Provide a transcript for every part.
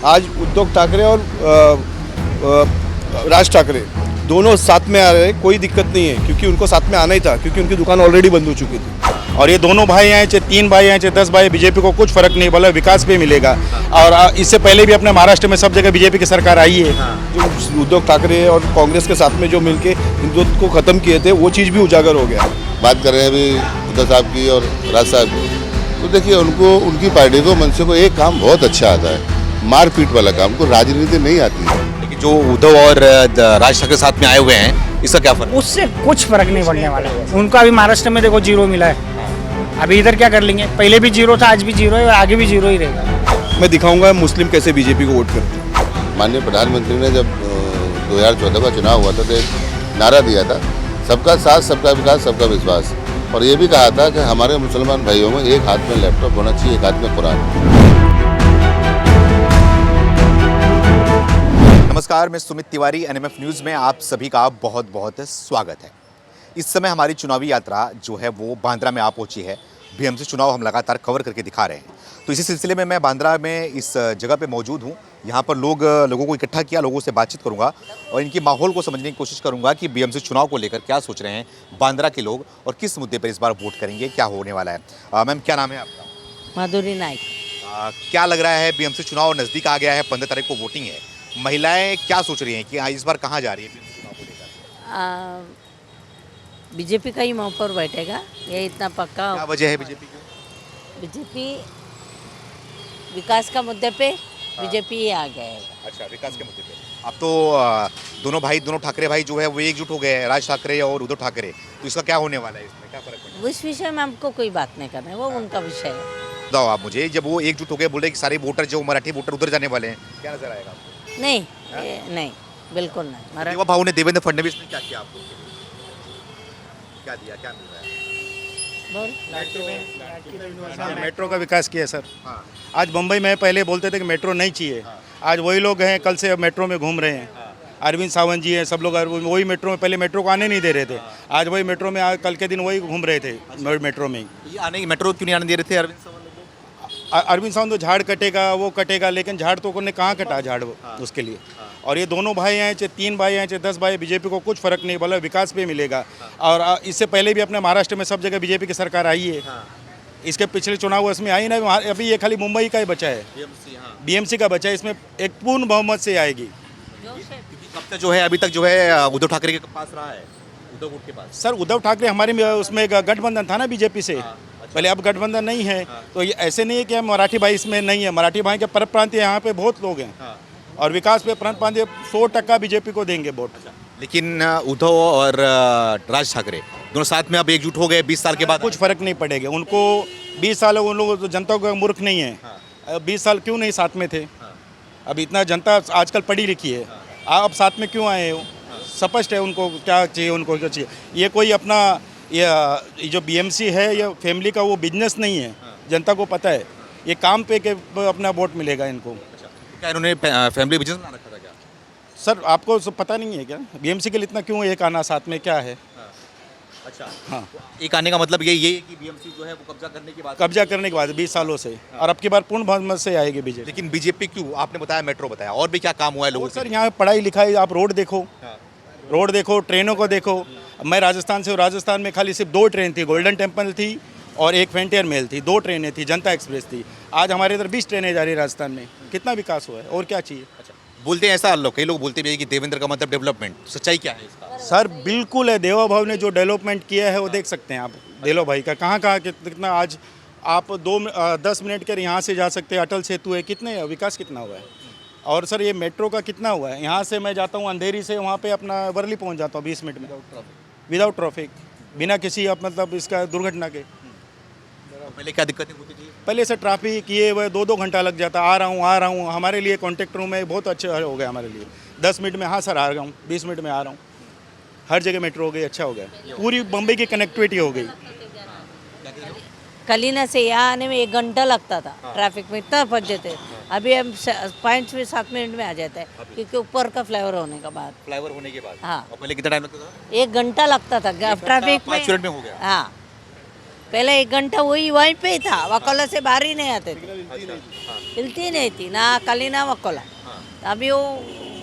आज उद्धव ठाकरे और राज ठाकरे दोनों साथ में आ रहे हैं, कोई दिक्कत नहीं है क्योंकि उनको साथ में आना ही था, क्योंकि उनकी दुकान ऑलरेडी बंद हो चुकी थी। और ये दोनों भाई आए चाहे 3 भाई आए चाहे 10 भाई, बीजेपी को कुछ फर्क नहीं, बोला विकास पे मिलेगा। और इससे पहले भी अपने महाराष्ट्र में सब जगह बीजेपी की सरकार आई है। जो उद्धव ठाकरे और कांग्रेस के साथ में जो मिलके हिंदुत्व को खत्म किए थे, वो चीज़ भी उजागर हो गया। बात कर रहे हैं अभी उद्धव साहब की और राज साहब की, तो देखिए उनको, उनकी पार्टी को, मनसे को एक काम बहुत अच्छा आता है, मारपीट वाला काम। उनको राजनीति नहीं आती है। लेकिन जो उद्धव और राज ठाकरे साथ में आए हुए हैं, इसका क्या फर्क? उससे कुछ फर्क नहीं पड़ने वाला है। उनका अभी महाराष्ट्र में देखो 0 मिला है, अभी इधर क्या कर लेंगे? पहले भी 0 था, आज भी 0 है और आगे भी 0 ही रहेगा। मैं दिखाऊंगा मुस्लिम कैसे बीजेपी को वोट करते हैं। माननीय प्रधानमंत्री ने जब 2014 का चुनाव हुआ था तो एक नारा दिया था, सबका साथ, सबका विकास, सबका विश्वास। और ये भी कहा था कि हमारे मुसलमान भाइयों में एक हाथ में लैपटॉप होना चाहिए, एक हाथ में कुरान। नमस्कार, मैं सुमित तिवारी, एनएमएफ न्यूज़ में आप सभी का बहुत बहुत स्वागत है। इस समय हमारी चुनावी यात्रा जो है वो बांद्रा में आ पहुंची है। बीएमसी चुनाव हम लगातार कवर करके दिखा रहे हैं। तो इसी सिलसिले में मैं बांद्रा में इस जगह पे मौजूद हूं। यहां पर लोगों को इकट्ठा किया, लोगों से बातचीत करूंगा और इनकी माहौल को समझने की कोशिश करूंगा कि बीएमसी चुनाव को लेकर क्या सोच रहे हैं बांद्रा के लोग और किस मुद्दे पर इस बार वोट करेंगे, क्या होने वाला है। मैम, क्या नाम है आपका? माधुरी नाइक। क्या लग रहा है, बीएमसी चुनाव नज़दीक आ गया है, 15 तारीख को वोटिंग है, महिलाएं क्या सोच रही हैं कि इस बार कहाँ जा रही है बीएमसी चुनाव को लेकर? बीजेपी का ही मुँह पर बैठेगा, ये इतना पक्का। क्या वजह है बीजेपी की? बीजेपी विकास का मुद्दे पे बीजेपी ही आ गया है। अच्छा, विकास के मुद्दे पे अब तो दोनों ठाकरे भाई जो है वो एकजुट हो गए हैं, राज ठाकरे और उद्धव ठाकरे। तो इसका क्या होने वाला है, इसमें क्या फर्क पड़ेगा? उस विषय में हमको कोई बात नहीं करना है, वो उनका विषय है। बताओ आप मुझे, जब वो एकजुट हो गए, बोल रहे कि सारे वोटर जो मराठी वोटर उधर जाने वाले हैं, क्या नजर आएगा आपको? नहीं, नहीं, बिल्कुल नहीं। देवा भाऊ ने, देवेंद्र फडणवीस ने क्या किया आपको? क्या दिया, क्या मिल रहा है? मेट्रो का विकास किया सर। हाँ। आज मुंबई में पहले बोलते थे कि मेट्रो नहीं चाहिए, आज वही लोग हैं कल से मेट्रो में घूम रहे हैं। अरविंद सावंत जी हैं, सब लोग वही मेट्रो में, पहले मेट्रो को आने नहीं दे रहे थे, आज वही मेट्रो में, आज कल के दिन वही घूम रहे थे मेट्रो में। ये आने मेट्रो क्यों नहीं आने दे रहे थे अरविंद सावंत लोग? अरविंद सावंत तो झाड़ कटेगा, वो कटेगा, लेकिन झाड़ तो उन्होंने कहाँ कटा झाड़ उसके लिए। और ये दोनों भाई आए चाहे 3 भाई आए चाहे 10 भाई, बीजेपी को कुछ फर्क नहीं, बोला विकास पे मिलेगा। और इससे पहले भी अपने महाराष्ट्र में सब जगह बीजेपी की सरकार आई है। इसके पिछले चुनाव उसमें आई ना, अभी ये खाली मुंबई का ही बचा है, बीएमसी का बचा है, इसमें एक पूर्ण बहुमत से आएगी। कब तक जो है, अभी तक जो है उद्धव ठाकरे के पास रहा है, उद्धव गुट के पास। सर उद्धव ठाकरे हमारे में उसमें गठबंधन था ना बीजेपी से, पहले अब गठबंधन नहीं है। तो ये ऐसे नहीं है कि हम मराठी भाई इसमें नहीं है, मराठी भाई के परम प्रांतीय यहाँ पे बहुत लोग हैं। और विकास पे परम प्रांतीय 100% बीजेपी को देंगे वोट। लेकिन उद्धव और राज ठाकरे दोनों साथ में अब एकजुट हो गए 20 साल के बाद। कुछ फर्क नहीं पड़ेगा उनको, 20 साल उन लोग तो जनता को मूर्ख नहीं है। 20 साल क्यों नहीं साथ में थे? अब इतना जनता आजकल पढ़ी लिखी है, आप साथ में क्यों आए हो? स्पष्ट है उनको क्या चाहिए, उनको क्या चाहिए। ये कोई अपना ये जो बीएमसी है ये फैमिली का वो बिजनेस नहीं है, जनता को पता है। ये काम पे के अपना वोट मिलेगा इनको। क्या इन्होंने फैमिली बिजनेस बना रखा था क्या? सर आपको पता नहीं है क्या बीएमसी के लिए इतना क्यों एक आना साथ में, क्या है? अच्छा, हाँ, एक आने का मतलब यही है कि बीएमसी जो है वो कब्जा करने के बाद, कब्जा करने के बाद 20 सालों से, और अब की बार पूर्ण बहुमत से आएगी बीजेपी। लेकिन बीजेपी क्यों? आपने बताया मेट्रो बताया, और भी क्या काम हुआ है लोगों सर से? यहाँ पढ़ाई लिखाई, आप रोड देखो, ट्रेनों को देखो। मैं राजस्थान से हूँ, राजस्थान में खाली सिर्फ 2 ट्रेन थी, गोल्डन टेम्पल थी और एक फ्रंटियर मेल थी, 2 ट्रेनें थी, जनता एक्सप्रेस थी। आज हमारे इधर 20 ट्रेनें जा रही है राजस्थान में। कितना विकास हुआ है और क्या चाहिए? अच्छा, बोलते हैं ऐसा लोग, कई लोग बोलते भी हैं कि देवेंद्र का मतलब डेवलपमेंट, सच्चाई क्या है इसका? सर बिल्कुल है, देवा भाव ने जो डेवलपमेंट किया है वो देख सकते हैं आप। देवा भाई का कहाँ कितना, आज आप 10 मिनट के यहाँ से जा सकते हैं, अटल सेतु है, कितने विकास कितना हुआ है। और सर ये मेट्रो का कितना हुआ है, यहाँ से मैं जाता हूँ अंधेरी से वहाँ पे अपना वर्ली पहुँच जाता हूँ 20 मिनट में, विदाउट ट्रैफिक, बिना किसी मतलब इसका दुर्घटना के। पहले क्या दिक्कतें होती थी? पहले से ट्रैफिक ये वह 2-2 घंटा लग जाता, आ रहा हूँ। हमारे लिए कॉन्टेक्ट रूम में बहुत अच्छा हो गया हमारे लिए, 10 मिनट में, हाँ सर आ रहा हूँ, 20 मिनट में आ रहा हूँ। हर जगह मेट्रो हो गई, अच्छा हो गया, पूरी बम्बई की कनेक्टिविटी हो गई। कलीना से यहाँ आने में 1 घंटा लगता था, ट्रैफिक में इतना फंस जाते। अभी हम 5 से 7 मिनट में आ जाते हैं, क्योंकि ऊपर का फ्लाईओवर होने के बाद। फ्लाईओवर होने के बाद? हाँ। और पहले कितना टाइम लगता था? 1 घंटा लगता था ट्रैफिक में। 5 मिनट में हो गया। हाँ, पहले 1 घंटा वही वहीं पे ही था, वकोला से बाहर ही नहीं आते थे, हिलती नहीं थी ना कली ना वकोला। अभी वो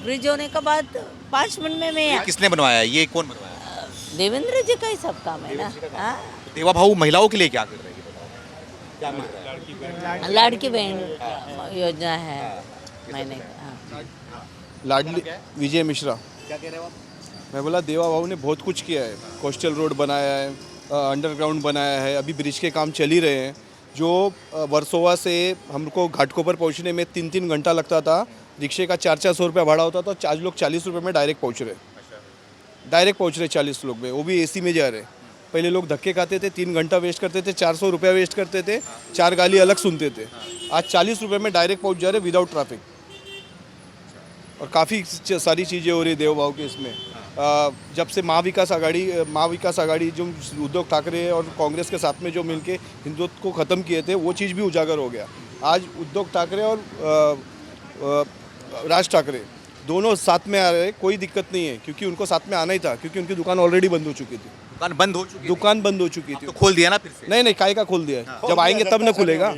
ब्रिज होने के बाद 5 मिनट में मैं किसने बनवाया है? ये कौन बनवाया है? देवेंद्र जी का ही सब काम है ना। हाँ, देवा भाऊ महिलाओं के लिए क्या कर रहे हैं? क्या मिल रहा है? लाड़की बहन योजना है मैंने। हाँ। लाडली विजय मिश्रा। क्या कह रहे हो आप? मैं बोला देवा भाऊ ने बहुत कुछ किया है, कोस्टल रोड बनाया है, अंडरग्राउंड बनाया है, अभी ब्रिज के काम चल ही रहे हैं। जो वर्सोवा से हमको घाटकोपर पहुंचने में 3-3 घंटा लगता था, रिक्शे का 400-400 रुपया भाड़ा होता था, तो आज लोग 40 रुपये में डायरेक्ट पहुंच रहे, 40 लोग में, वो भी एसी में जा रहे। पहले लोग धक्के खाते थे, 3 घंटा वेस्ट करते थे, 400 रुपया वेस्ट करते थे, 4 गाली अलग सुनते थे। आज 40 रुपये में डायरेक्ट पहुंच जा रहे विदाउट ट्रैफिक। और काफ़ी सारी चीज़ें हो रही देव भाव के इसमें। जब से महाविकास आघाड़ी जो उद्धव ठाकरे और कांग्रेस के साथ में जो मिलके हिंदुत्व को ख़त्म किए थे, वो चीज़ भी उजागर हो गया। आज उद्धव ठाकरे और राज ठाकरे दोनों साथ में आ रहे, कोई दिक्कत नहीं है, क्योंकि उनको साथ में आना ही था, क्योंकि उनकी दुकान ऑलरेडी बंद हो चुकी थी। दुकान बंद हो चुकी है? दुकान बंद हो चुकी थी, तो खोल दिया ना फिर से? नहीं काय का खोल दिया है? जब आएंगे तब ना खुलेगा,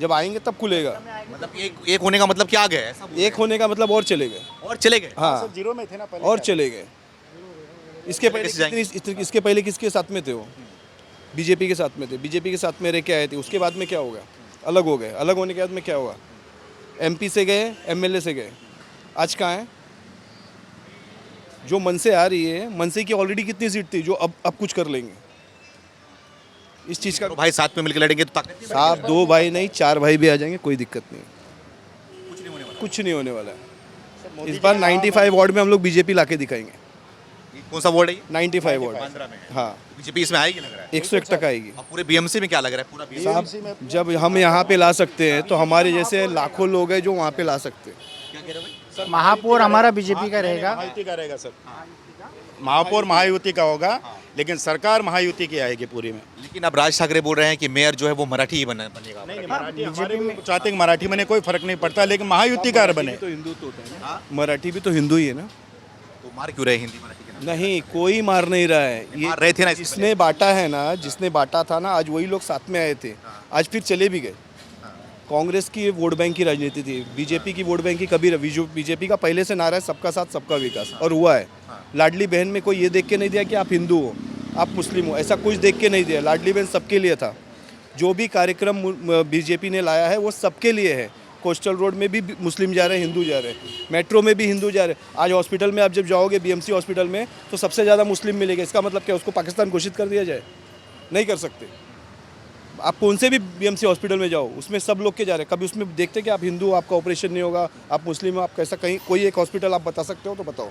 जब आएंगे तब खुलेगा। मतलब एक होने का मतलब क्या आ गया है? ऐसा एक होने का मतलब और चले गए, और चले गए? हाँ जीरो में थे ना पहले, और चले गए। इसके कैसे जाएंगे? इसके पहले किसके साथ में थे वो? बीजेपी के साथ में थे, बीजेपी के साथ में रह के आए थे। उसके बाद में क्या होगा? अलग हो गए। अलग होने के बाद में क्या हुआ? एमपी से गए, एमएलए से गए, आज कहाँ है? जो मन से आ रही है, मन से की ऑलरेडी कितनी सीट थी जो अब कुछ कर लेंगे। इस चीज़ का भाई साथ में मिलकर लड़ेंगे तो ताकत नहीं साहब 2 भाई नहीं 4 भाई भी आ जाएंगे, कोई दिक्कत नहीं, कुछ नहीं होने वाला है। इस बार 95 वार्ड में हम लोग बीजेपी लाके दिखाएंगे। बढ़ेगी। कौन सा वार्ड है ये? 95 वार्ड, बांद्रा में हाँ बीजेपी इसमें आएगी लग रहा है। 101% आएगी। और पूरे बीएमसी में क्या लग रहा है? पूरा BMC साहब जब हम यहाँ पे ला सकते हैं, तो हमारे जैसे लाखों लोग हैं जो वहाँ पे ला सकते हैं। क्या कह रहे हो भाई? महापौर हमारा बीजेपी का रहेगा। महायुति का रहेगा सर। महापौर महायुति का होगा, लेकिन सरकार महायुति की आएगी पूरी में। लेकिन अब राज ठाकरे बोल रहे हैं कि मेयर जो है वो मराठी ही बनेगा। नहीं मराठी हमारे भी चाहते हैं, मराठी बने कोई फर्क नहीं पड़ता, लेकिन महायुति का बने। तो हिंदू होता है ना, मराठी भी तो हिंदू ही है ना। तो मार क्यों रहे हिंदी मराठी के नाम? नहीं, कोई मार नहीं रहा है। ये मार रहे थे ना इससे जिसने बांटा है ना, जिसने बांटा था ना, आज वही लोग साथ में आए थे, आज फिर चले भी गए। कांग्रेस की वोट बैंक की राजनीति थी, बीजेपी की वोट बैंक की कभी बीजेपी का पहले से नारा है सबका साथ सबका विकास, और हुआ है। लाडली बहन में कोई ये देख के नहीं दिया कि आप हिंदू हो, आप मुस्लिम हो, ऐसा कुछ देख के नहीं दिया। लाडली बहन सबके लिए था। जो भी कार्यक्रम बीजेपी ने लाया है वो सबके लिए है। कोस्टल रोड में भी मुस्लिम जा रहे हैं, हिंदू जा रहे हैं, मेट्रो में भी हिंदू जा रहे हैं। आज हॉस्पिटल में आप जब जाओगे, बीएमसी हॉस्पिटल में, तो सबसे ज़्यादा मुस्लिम मिलेगा। इसका मतलब क्या, उसको पाकिस्तान घोषित कर दिया जाए? नहीं कर सकते। आप कौन से भी बीएमसी हॉस्पिटल में जाओ, उसमें सब लोग के जा रहे हैं। कभी उसमें देखते कि आप हिंदू हो, आपका ऑपरेशन नहीं होगा, आप मुस्लिम हो, आप कैसा, कहीं कोई एक हॉस्पिटल आप बता सकते हो तो बताओ।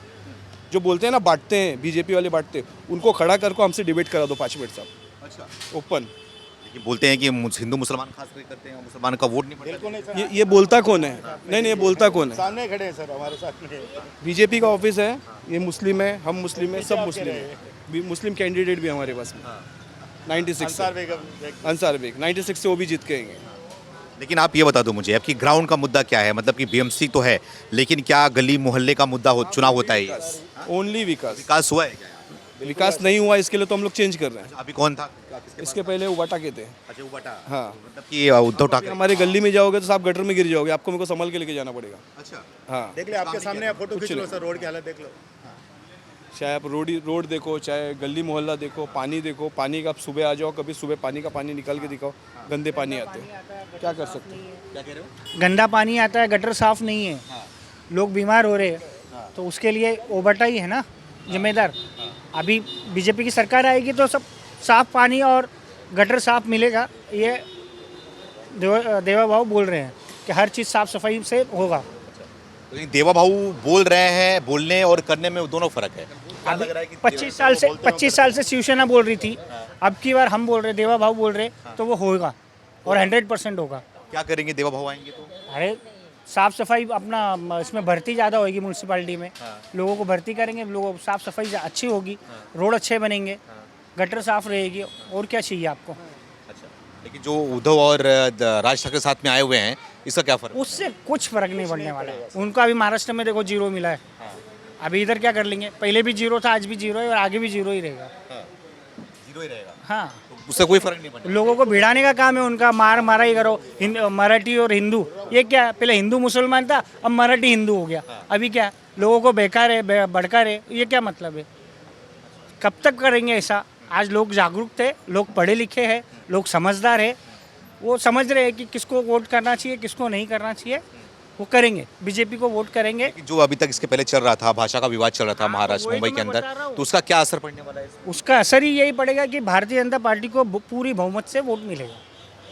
जो बोलते हैं ना बांटते हैं, बीजेपी वाले बांटते हैं, उनको खड़ा करके हमसे डिबेट करा दो 5 मिनट साहब। अच्छा, ओपन। लेकिन बोलते हैं कि हिंदू मुसलमान खास करके करते हैं, मुसलमान का वोट नहीं पड़ता। बिल्कुल नहीं सर, ये बोलता कौन है? नहीं, ये बोलता कौन है? सामने खड़े हैं सर, हमारे साथ में। बीजेपी का ऑफिस है, ये मुस्लिम है, हम मुस्लिम है, सब मुस्लिम है। मुस्लिम कैंडिडेट भी हमारे पास में 96 अंसार बेग 96 से वो भी जीत के आएंगे। लेकिन आप ये बता दो मुझे, आपकी ग्राउंड का मुद्दा क्या है? मतलब कि बीएमसी तो है, लेकिन क्या गली मोहल्ले का मुद्दा चुनाव होता है ये? ओनली विकास। विकास हुआ है क्या? विकास नहीं हुआ, इसके लिए तो हम लोग चेंज कर रहे हैं। अभी कौन था? इसके पहले उबाटा के थे। अच्छा, उबाटा। हाँ, मतलब कि उद्धव अभी ठाकरे। हमारे गली में जाओगे तो आप गटर में गिर जाओगे, आपको मेरे को संभाल के लेके जाना पड़ेगा। अच्छा, हाँ, देख ले आपके सामने, आप फोटो खींच लो सर, रोड की हालत देख लो। चाहे आप रोड देखो, चाहे गली मोहल्ला देखो, पानी देखो। पानी का आप सुबह आ जाओ, कभी सुबह पानी का पानी निकाल के दिखाओ, गंदे पानी आते हैं, क्या कर सकते हैं? क्या कह रहे हो? गंदा पानी आता है, गटर साफ नहीं है, लोग बीमार हो रहे हैं, तो उसके लिए ओबटा ही है ना जिम्मेदार। अभी बीजेपी की सरकार आएगी तो सब साफ पानी और गटर साफ मिलेगा। ये देवा भाऊ बोल रहे हैं कि हर चीज़ साफ सफाई से होगा। लेकिन देवा भाऊ बोल रहे हैं, बोलने और करने में दोनों फर्क है। क्या लग रहा है कि 25 साल से शिवसेना बोल रही थी, अब की बार हम बोल रहे, देवा भाऊ बोल रहे, तो वो होगा और 100% होगा। क्या करेंगे देवा भाऊ आएंगे तो? अरे साफ सफाई अपना इसमें भर्ती ज़्यादा होगी म्यूनसिपालिटी में, लोगों को भर्ती करेंगे, लोगों साफ सफाई अच्छी होगी, रोड अच्छे बनेंगे, गटर साफ रहेगी, और क्या चाहिए आपको? अच्छा, लेकिन जो उद्धव और राज ठाकरे साथ में आए हुए हैं, इसका क्या फर्क? उससे कुछ फर्क नहीं पड़ने वाला है। उनका अभी महाराष्ट्र में देखो 0 मिला है, अभी इधर क्या कर लेंगे? पहले भी 0 था, आज भी 0 है और आगे भी 0 ही रहेगा। जीरो ही रहेगा, हाँ, तो उससे कोई फर्क नहीं पड़ेगा। लोगों को भिड़ाने का काम है उनका, मारा ही करो। मराठी और हिंदू, ये क्या है? पहले हिंदू मुसलमान था, अब मराठी हिंदू हो गया। अभी क्या है? लोगों को बेकार है, भड़का है, ये क्या मतलब है? कब तक करेंगे ऐसा? आज लोग जागरूक थे, लोग पढ़े लिखे हैं, लोग समझदार है, वो समझ रहे हैं कि किसको वोट करना चाहिए, किसको नहीं करना चाहिए, वो करेंगे, बीजेपी को वोट करेंगे। जो अभी तक इसके पहले चल रहा था, भाषा का विवाद चल रहा था महाराष्ट्र वही तो मुंबई के मैं अंदर, बता रहा हूँ। तो उसका क्या असर पड़ने वाला है इसमें? उसका असर ही यही पड़ेगा कि भारतीय जनता पार्टी को पूरी बहुमत से वोट मिलेगा।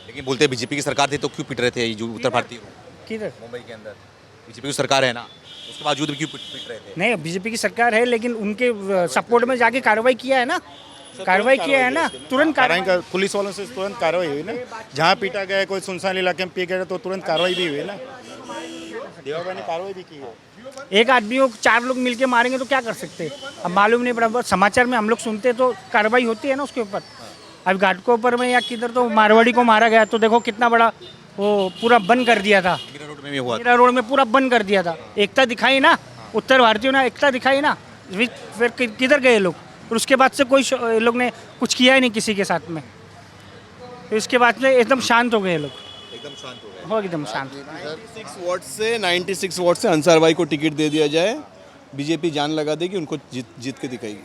लेकिन बोलते बीजेपी की सरकार थी तो क्यों पिट रहे थे ये जो उत्तर भारतीय लोग? किधर? मुंबई के अंदर बीजेपी की सरकार है ना, उसके बावजूद भी क्यों पिट रहे थे? नहीं, बीजेपी की सरकार है, लेकिन उनके सपोर्ट में जाके कार्रवाई किया है ना, कार्रवाई किया है ना, तुरंत कार्रवाई। पुलिस वालों से तुरंत कार्रवाई हुई ना, जहाँ पीटा गया कोई सुनसान इलाके में पी गया तो तुरंत कार्रवाई भी हुई ना, देवाबाई ने कार्रवाई भी की है। एक आदमी को 4 लोग मिलके मारेंगे तो क्या कर सकते हैं? अब मालूम नहीं पड़ा, समाचार में हम लोग सुनते हैं तो कार्रवाई होती है ना उसके ऊपर। अब घाटकोपर में या किधर तो मारवाड़ी को मारा गया, तो देखो कितना बड़ा वो पूरा बंद कर दिया था, मीरा रोड में भी हुआ था। मीरा रोड में पूरा बंद कर दिया था। एकता दिखाई ना, उत्तर भारतीयों ने एकता दिखाई ना, फिर किधर गए लोग? और उसके बाद से कोई लोग ने कुछ किया ही नहीं किसी के साथ में, फिर उसके बाद से एकदम शांत हो गए लोग, एकदम शांत हो गए। हो एकदम शांत। 96 वोट से अंसार भाई को टिकट दे दिया जाए, बीजेपी जान लगा देगी, उनको जीत के दिखाएगी।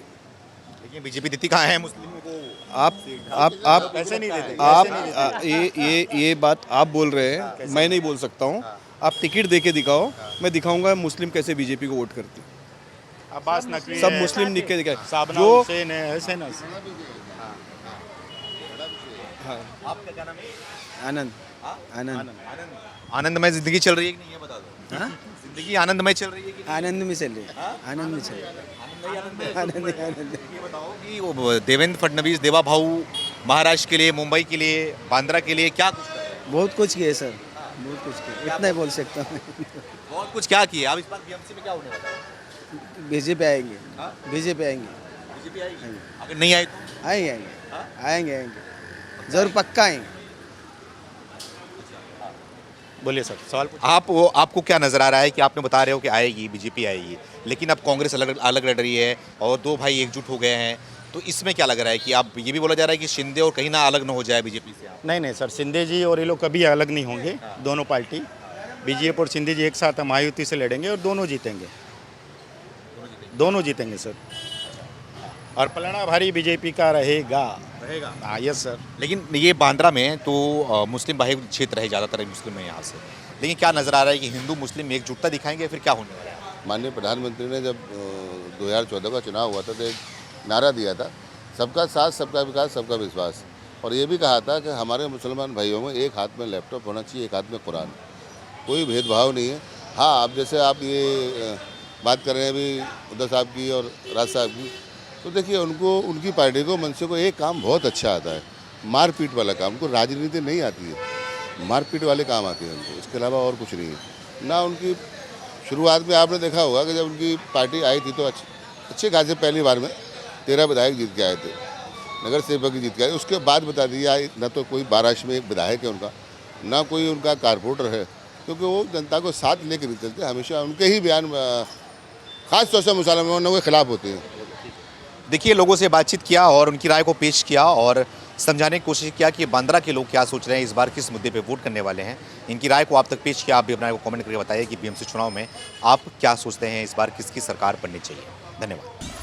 लेकिन बीजेपी देती कहाँ है मुस्लिमों को? आप ऐसे नहीं देते, आप ये बात आप बोल रहे हैं, मैं नहीं बोल सकता हूँ। आप टिकट दे के दिखाओ, मैं दिखाऊंगा मुस्लिम कैसे बीजेपी को वोट करती। अब्बास नकवी सब है, मुस्लिम निकल दिखाए साबना जो हुसैन है, ऐसे ना। आपका क्या नाम है? आनंद आनंद आनंदमय जिंदगी चल रही है कि नहीं, ये बता दो। हाँ? जिंदगी आनंदमय चल रही है कि आनंद में चल रही है, आनंद में चल रही है, आनंद आनंद। ये बताओ कि वो देवेंद्र फडणवीस देवा भाऊ महाराष्ट्र के लिए, मुंबई के लिए, बांद्रा के लिए क्या कुछ कर रहे हैं? बहुत कुछ किए सर, बहुत कुछ किए, इतना ही बोल सकता हूँ। बहुत कुछ क्या किया? अब इस बार बीएमसी में क्या होने वाला है? बीजेपी आएंगे, बीजेपी आएंगे, बीजेपी आएगी? अगर नहीं आए तो आएंगे आएंगे आएंगे आएंगे, जरूर पक्का आएंगे। बोलिए सर, सवाल पूछिए। आपको क्या नजर आ रहा है कि आपने बता रहे हो कि आएगी, बीजेपी आएगी, लेकिन अब कांग्रेस अलग लड़ रही है और दो भाई एकजुट हो गए हैं, तो इसमें क्या लग रहा है कि आप ये भी बोला जा रहा है कि शिंदे और कहीं ना अलग ना हो जाए बीजेपी से? आप नहीं सर, शिंदे जी और ये लोग कभी अलग नहीं होंगे, दोनों पार्टी बीजेपी और शिंदे जी एक साथ महायुति से लड़ेंगे और दोनों जीतेंगे, दोनों जीतेंगे सर। और पलड़ा भारी बीजेपी का रहेगा। हाँ, यस सर। लेकिन ये बांद्रा में तो मुस्लिम भाई क्षेत्र है, ज़्यादातर मुस्लिम है यहाँ से, लेकिन क्या नजर आ रहा है कि हिंदू मुस्लिम एकजुटता दिखाएंगे, फिर क्या होने वाला है? माननीय प्रधानमंत्री ने जब 2014 का चुनाव हुआ था तो एक नारा दिया था, सबका साथ, सबका विकास, सबका विश्वास। और ये भी कहा था कि हमारे मुसलमान भाइयों में एक हाथ में लैपटॉप होना चाहिए, एक हाथ में कुरान, कोई भेदभाव नहीं है। हाँ, अब जैसे आप ये बात कर रहे हैं अभी उद्धव साहब की और राज साहब की, तो देखिए उनकी पार्टी को, मनसे को एक काम बहुत अच्छा आता है, मारपीट वाला काम। उनको राजनीति नहीं आती है, मारपीट वाले काम आते हैं उनको, इसके अलावा और कुछ नहीं है ना। उनकी शुरुआत में आपने देखा होगा कि जब उनकी पार्टी आई थी तो अच्छे खासे पहली बार में 13 विधायक जीत के आए थे, नगर सेवक जीत के आए। उसके बाद बता दिया न तो कोई महाराष्ट्र में एक विधायक है उनका, ना कोई उनका कारपोरेटर है, क्योंकि वो जनता को साथ लेकर नहीं चलते, हमेशा उनके ही बयान खास तौर से मुसलमानों के खिलाफ होते हैं। देखिए, लोगों से बातचीत किया और उनकी राय को पेश किया और समझाने की कोशिश किया कि बांद्रा के लोग क्या सोच रहे हैं, इस बार किस मुद्दे पे वोट करने वाले हैं। इनकी राय को आप तक पेश किया। आप भी अपना कमेंट करके बताइए कि बीएमसी चुनाव में आप क्या सोचते हैं, इस बार किसकी सरकार बननी चाहिए। धन्यवाद।